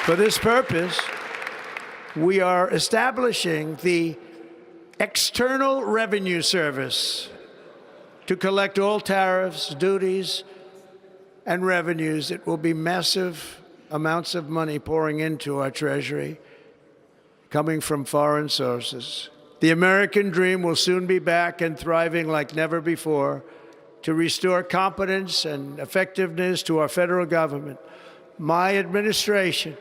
For this purpose, we are establishing the External Revenue Service to collect all tariffs, duties, and revenues. It will be massive amounts of money pouring into our Treasury, coming from foreign sources. The American dream will soon be back and thriving like never before to restore competence and effectiveness to our federal government. My administration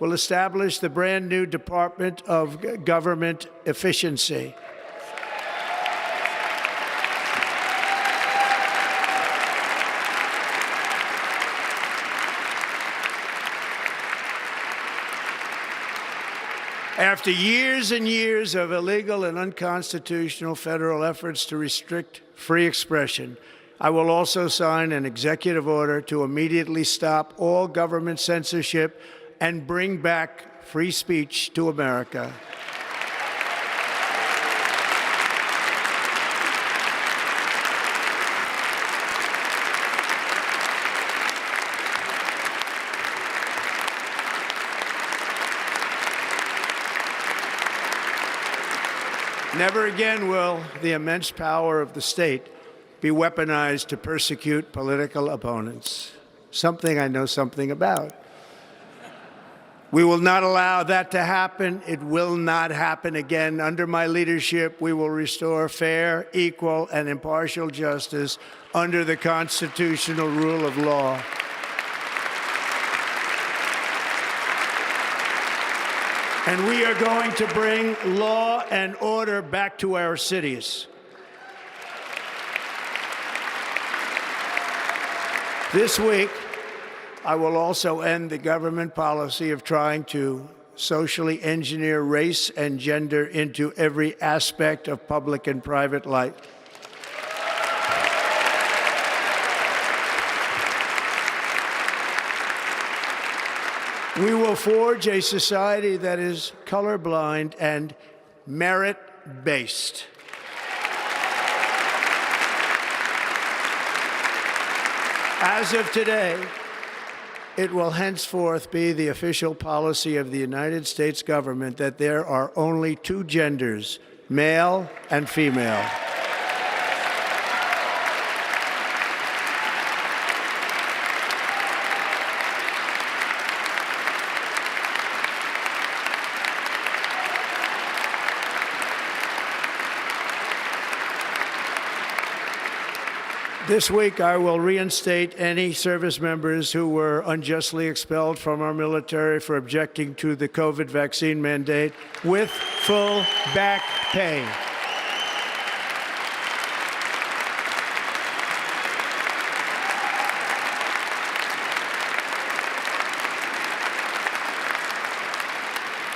will establish the brand new Department of Government Efficiency. After years and years of illegal and unconstitutional federal efforts to restrict free expression, I will also sign an executive order to immediately stop all government censorship and bring back free speech to America. Never again will the immense power of the state be weaponized to persecute political opponents, something I know something about. We will not allow that to happen. It will not happen again. Under my leadership, we will restore fair, equal, and impartial justice under the constitutional rule of law. And we are going to bring law and order back to our cities. This week, I will also end the government policy of trying to socially engineer race and gender into every aspect of public and private life. We will forge a society that is colorblind and merit-based. As of today, it will henceforth be the official policy of the United States government that there are only two genders, male and female. This week, I will reinstate any service members who were unjustly expelled from our military for objecting to the COVID vaccine mandate with full back pay.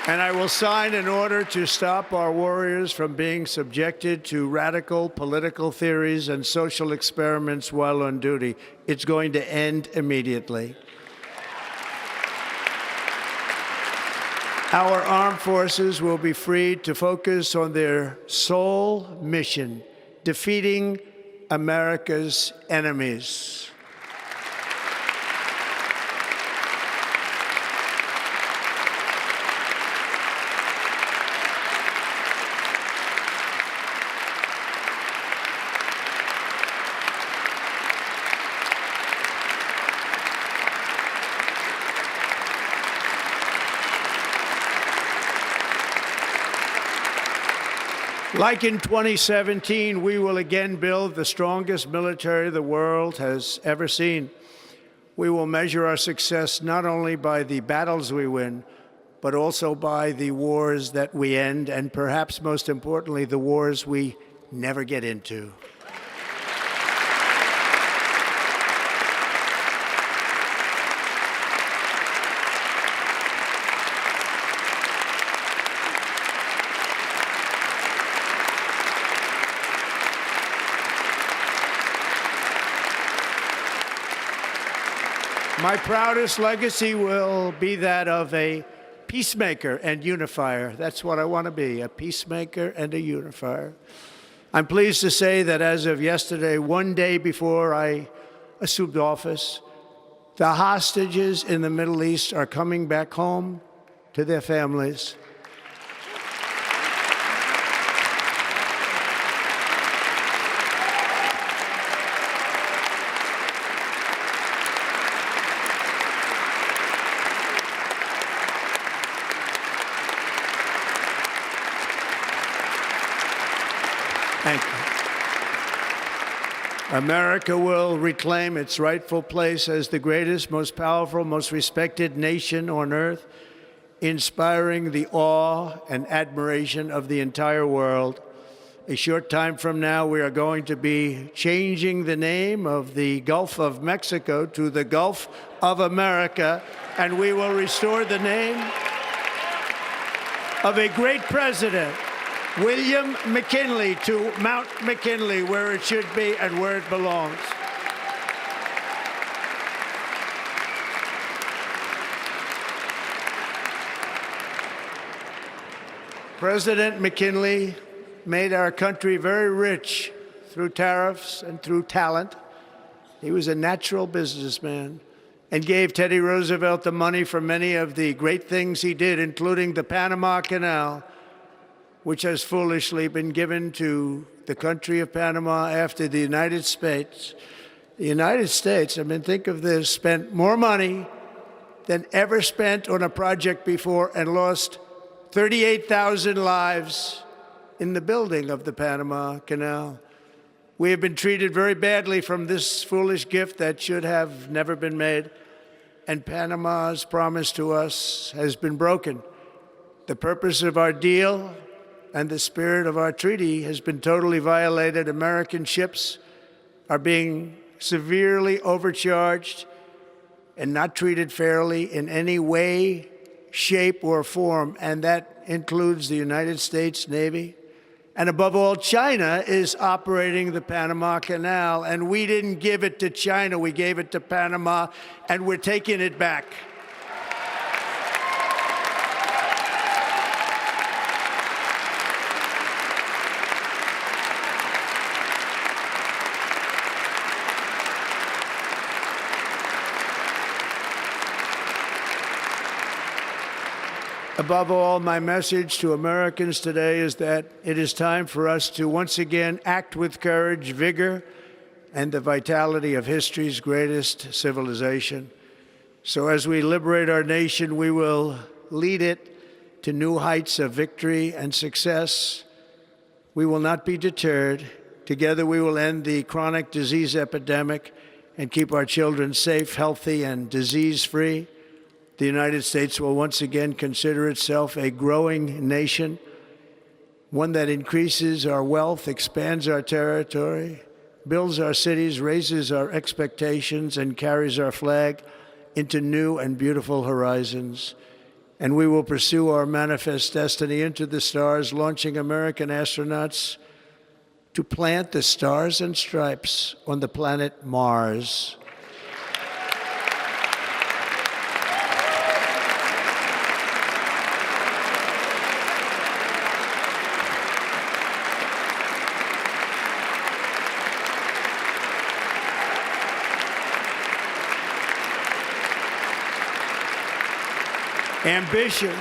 And I will sign an order to stop our warriors from being subjected to radical political theories and social experiments while on duty. It's going to end immediately. Our armed forces will be freed to focus on their sole mission, defeating America's enemies. Like in 2017, we will again build the strongest military the world has ever seen. We will measure our success not only by the battles we win, but also by the wars that we end, and perhaps most importantly, the wars we never get into. My proudest legacy will be that of a peacemaker and unifier. That's what I want to be, a peacemaker and a unifier. I'm pleased to say that as of yesterday, one day before I assumed office, The hostages in the Middle East are coming back home to their families. Thank you. America will reclaim its rightful place as the greatest, most powerful, most respected nation on earth, inspiring the awe and admiration of the entire world. A short time from now, we are going to be changing the name of the Gulf of Mexico to the Gulf of America, and we will restore the name of a great president, William McKinley, to Mount McKinley, where it should be and where it belongs. President McKinley made our country very rich through tariffs and through talent. He was a natural businessman and gave Teddy Roosevelt the money for many of the great things he did, including the Panama Canal, which has foolishly been given to the country of Panama after the United States. The United States, I mean, think of this, spent more money than ever spent on a project before and lost 38,000 lives in the building of the Panama Canal. We have been treated very badly from this foolish gift that should have never been made, and Panama's promise to us has been broken. The purpose of our deal and the spirit of our treaty has been totally violated. American ships are being severely overcharged and not treated fairly in any way, shape, or form, and that includes the United States Navy. And above all, China is operating the Panama Canal, and we didn't give it to China, we gave it to Panama, and we're taking it back. Above all, my message to Americans today is that it is time for us to once again act with courage, vigor, and the vitality of history's greatest civilization. So as we liberate our nation, we will lead it to new heights of victory and success. We will not be deterred. Together we will end the chronic disease epidemic and keep our children safe, healthy, and disease-free. The United States will once again consider itself a growing nation, one that increases our wealth, expands our territory, builds our cities, raises our expectations, and carries our flag into new and beautiful horizons. And we will pursue our manifest destiny into the stars, launching American astronauts to plant the stars and stripes on the planet Mars. Ambition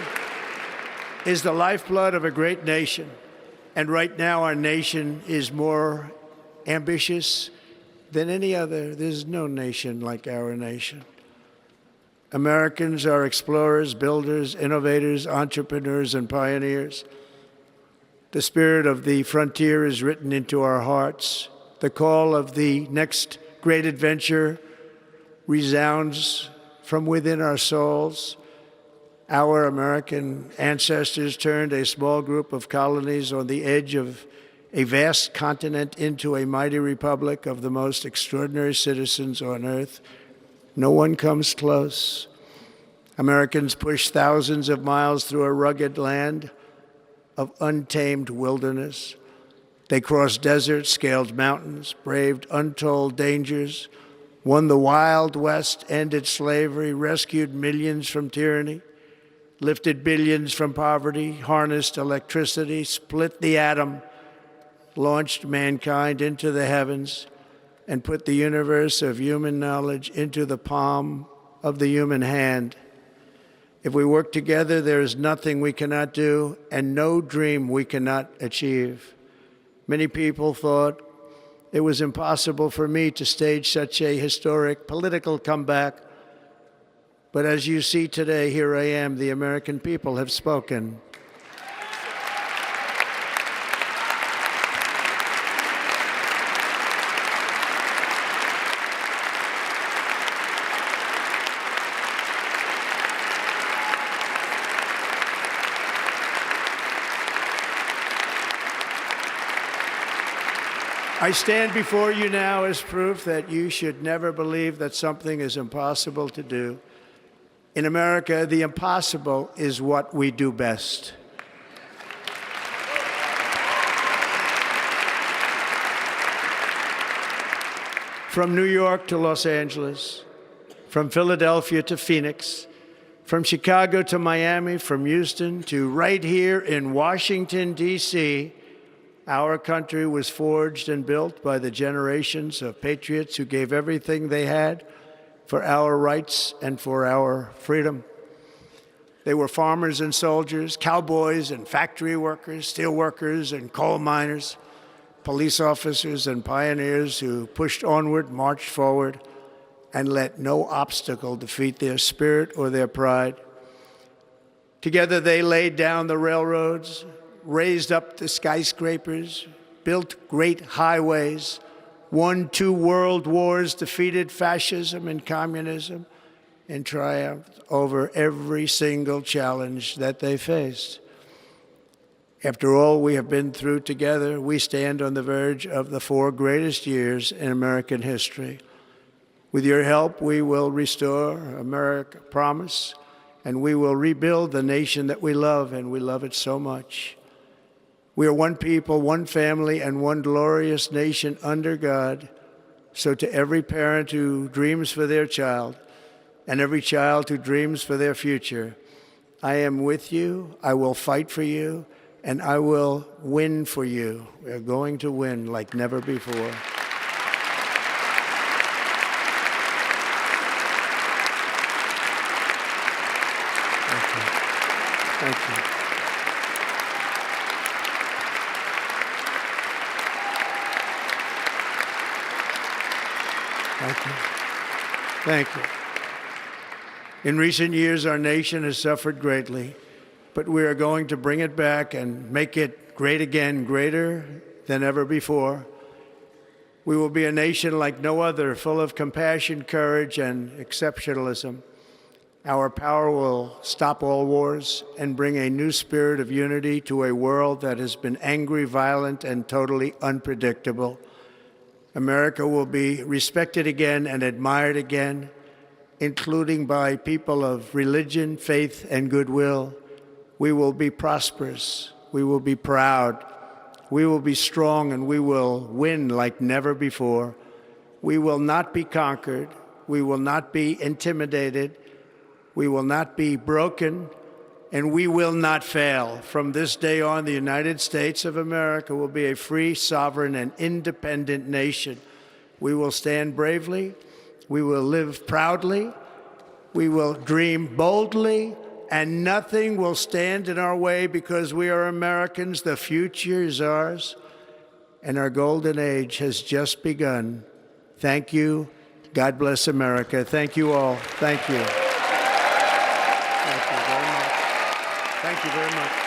is the lifeblood of a great nation, and right now our nation is more ambitious than any other. There's no nation like our nation. Americans are explorers, builders, innovators, entrepreneurs, and pioneers. The spirit of the frontier is written into our hearts. The call of the next great adventure resounds from within our souls. Our American ancestors turned a small group of colonies on the edge of a vast continent into a mighty republic of the most extraordinary citizens on earth. No one comes close. Americans pushed thousands of miles through a rugged land of untamed wilderness. They crossed deserts, scaled mountains, braved untold dangers, won the Wild West, ended slavery, rescued millions from tyranny, lifted billions from poverty, harnessed electricity, split the atom, launched mankind into the heavens. and put the universe of human knowledge into the palm of the human hand. If we work together, there is nothing we cannot do and no dream we cannot achieve. Many people thought it was impossible for me to stage such a historic political comeback. But as you see today, here I am. The American people have spoken. I stand before you now as proof that you should never believe that something is impossible to do. In America, the impossible is what we do best. From New York to Los Angeles, from Philadelphia to Phoenix, from Chicago to Miami, from Houston to right here in Washington, D.C., our country was forged and built by the generations of patriots who gave everything they had for our rights and for our freedom. They were farmers and soldiers, cowboys and factory workers, steel workers and coal miners, police officers and pioneers who pushed onward, marched forward, and let no obstacle defeat their spirit or their pride. Together they laid down the railroads, raised up the skyscrapers, built great highways, won 2 world wars, defeated fascism and communism, and triumphed over every single challenge that they faced. After all we have been through together, we stand on the verge of the 4 greatest years in American history. With your help, we will restore America, promise, and we will rebuild the nation that we love, and we love it so much. We are one people, one family, and one glorious nation under God. So to every parent who dreams for their child and every child who dreams for their future, I am with you, I will fight for you, and I will win for you. We are going to win like never before. Thank you. Thank you. Thank you. In recent years, our nation has suffered greatly, but we are going to bring it back and make it great again, greater than ever before. We will be a nation like no other, full of compassion, courage, and exceptionalism. Our power will stop all wars and bring a new spirit of unity to a world that has been angry, violent, and totally unpredictable. America will be respected again and admired again, including by people of religion, faith, and goodwill. We will be prosperous. We will be proud. We will be strong, and we will win like never before. We will not be conquered. We will not be intimidated. We will not be broken, and we will not fail. From this day on, the United States of America will be a free, sovereign, and independent nation. We will stand bravely. We will live proudly. We will dream boldly, and nothing will stand in our way because we are Americans. The future is ours, and our golden age has just begun. Thank you. God bless America. Thank you all. Thank you. Thank you very much. Thank you very much.